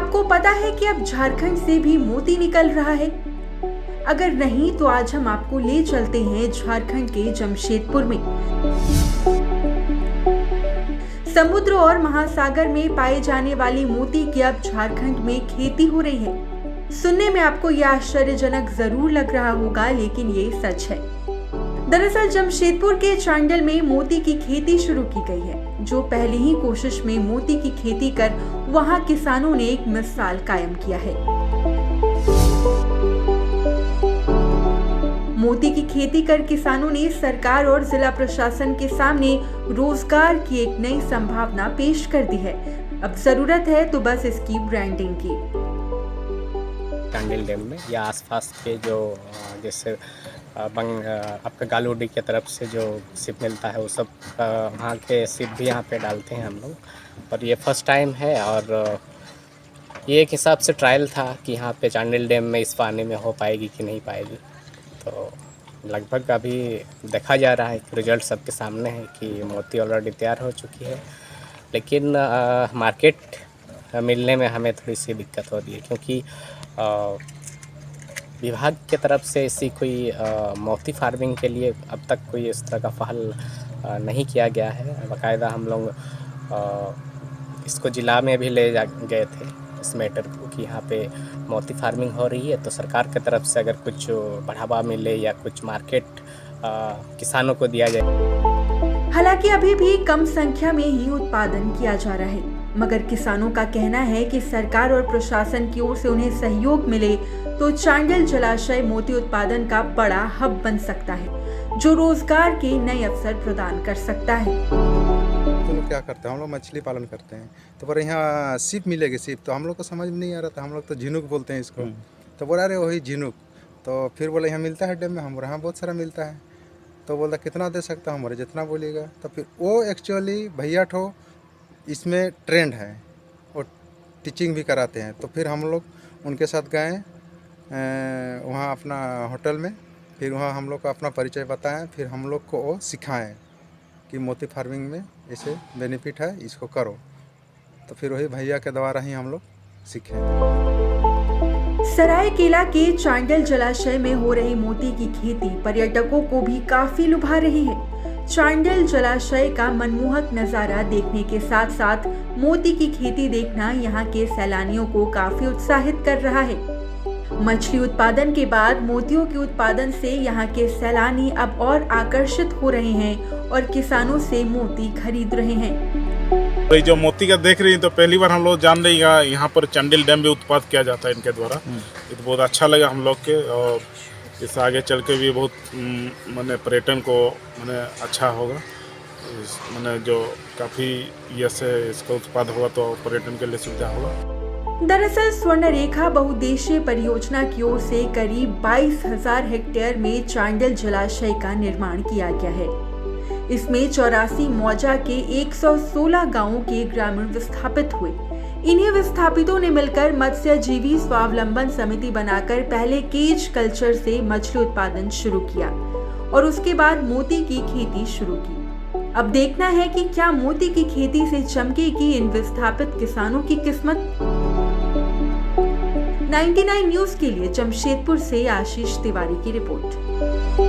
आपको पता है कि अब झारखंड से भी मोती निकल रहा है? अगर नहीं तो आज हम आपको ले चलते हैं झारखंड के जमशेदपुर में। समुद्र और महासागर में पाए जाने वाली मोती की अब झारखंड में खेती हो रही है। सुनने में आपको यह आश्चर्यजनक जरूर लग रहा होगा, लेकिन ये सच है। दरअसल जमशेदपुर के चांडल में मोती की खेती शुरू की गई है, जो पहली ही कोशिश में मोती की खेती कर वहां किसानों ने एक मिसाल कायम किया है। मोती की खेती कर किसानों ने सरकार और जिला प्रशासन के सामने रोजगार की एक नई संभावना पेश कर दी है। अब जरूरत है तो बस इसकी ब्रांडिंग की। चांडिल डैम में या आसपास के जो जैसे आपका गालूडी की तरफ से जो सिप मिलता है वो सब वहाँ के सिप भी यहाँ पे डालते हैं हम लोग। और ये फर्स्ट टाइम है और ये एक हिसाब से ट्रायल था कि यहाँ पे चांडिल डैम में इस पानी में हो पाएगी कि नहीं पाएगी। तो लगभग अभी देखा जा रहा है कि रिजल्ट सबके सामने है कि मोती ऑलरेडी तैयार हो चुकी है, लेकिन मार्केट मिलने में हमें थोड़ी सी दिक्कत हो रही है, क्योंकि विभाग की तरफ से ऐसी कोई मोती फार्मिंग के लिए अब तक कोई इस तरह का पहल नहीं किया गया है। बाकायदा हम लोग इसको जिला में भी ले गए थे इस मैटर को कि यहाँ पे मोती फार्मिंग हो रही है, तो सरकार की तरफ से अगर कुछ बढ़ावा मिले या कुछ मार्केट किसानों को दिया जाए। हालांकि अभी भी कम संख्या में ही उत्पादन किया जा रहा है, मगर किसानों का कहना है कि सरकार और प्रशासन की ओर से उन्हें सहयोग मिले तो चांडिल जलाशय मोती उत्पादन का बड़ा हब बन सकता है, जो रोजगार के नए अवसर प्रदान कर सकता है। तो लोग क्या करते हैं, हम लोग मछली पालन करते हैं, तो पर यहाँ सीप मिलेगी। सीप तो हम लोग को समझ में नहीं आ रहा था, हम लोग तो झिनुक बोलते हैं इसको। तो बोला अरे वही झिनुक। तो फिर बोले यहाँ मिलता है डैम में, हमारे यहाँ बहुत सारा मिलता है। तो बोला कितना दे सकता हूँ, हमारे जितना बोलिएगा। तो फिर वो एक्चुअली भैया ठो इसमें ट्रेंड है और टीचिंग भी कराते हैं। तो फिर हम लोग उनके साथ गए वहाँ अपना होटल में, फिर वहाँ हम लोग को अपना परिचय बताएं, फिर हम लोग को वो सिखाएं कि मोती फार्मिंग में ऐसे बेनिफिट है, इसको करो। तो फिर वही भैया के द्वारा ही हम लोग सीखे। सरायकेला के चांडिल जलाशय में हो रही मोती की खेती पर्यटकों को भी काफी लुभा रही है। चांडिल जलाशय का मनमोहक नजारा देखने के साथ साथ मोती की खेती देखना यहाँ के सैलानियों को काफी उत्साहित कर रहा है। मछली उत्पादन के बाद मोतियों के उत्पादन से यहाँ के सैलानी अब और आकर्षित हो रहे हैं और किसानों से मोती खरीद रहे हैं। जो मोती का देख रही हैं, तो पहली बार हम लोग जान रहे हैं यहाँ पर चांडिल डैम में उत्पाद किया जाता है इनके द्वारा। ये तो बहुत अच्छा लगा हम लोग के, और इससे आगे चल के भी बहुत माने पर्यटन को माने अच्छा होगा। माने जो काफ़ी ये से इसका उत्पाद होगा तो पर्यटन के लिए सुविधा होगा। दरअसल स्वर्णरेखा बहुउद्देशीय परियोजना की ओर से करीब 22,000 हेक्टेयर में चांडिल जलाशय का निर्माण किया गया है। इसमें 84 मौजा के 116 गांवों के ग्रामीण विस्थापित हुए। इन्हीं विस्थापितों ने मिलकर मत्स्य जीवी स्वावलंबन समिति बनाकर पहले केज कल्चर से मछली उत्पादन शुरू किया और उसके बाद मोती की खेती शुरू की। अब देखना है कि क्या मोती की खेती से चमकेगी इन विस्थापित किसानों की किस्मत। 99 न्यूज के लिए जमशेदपुर से आशीष तिवारी की रिपोर्ट।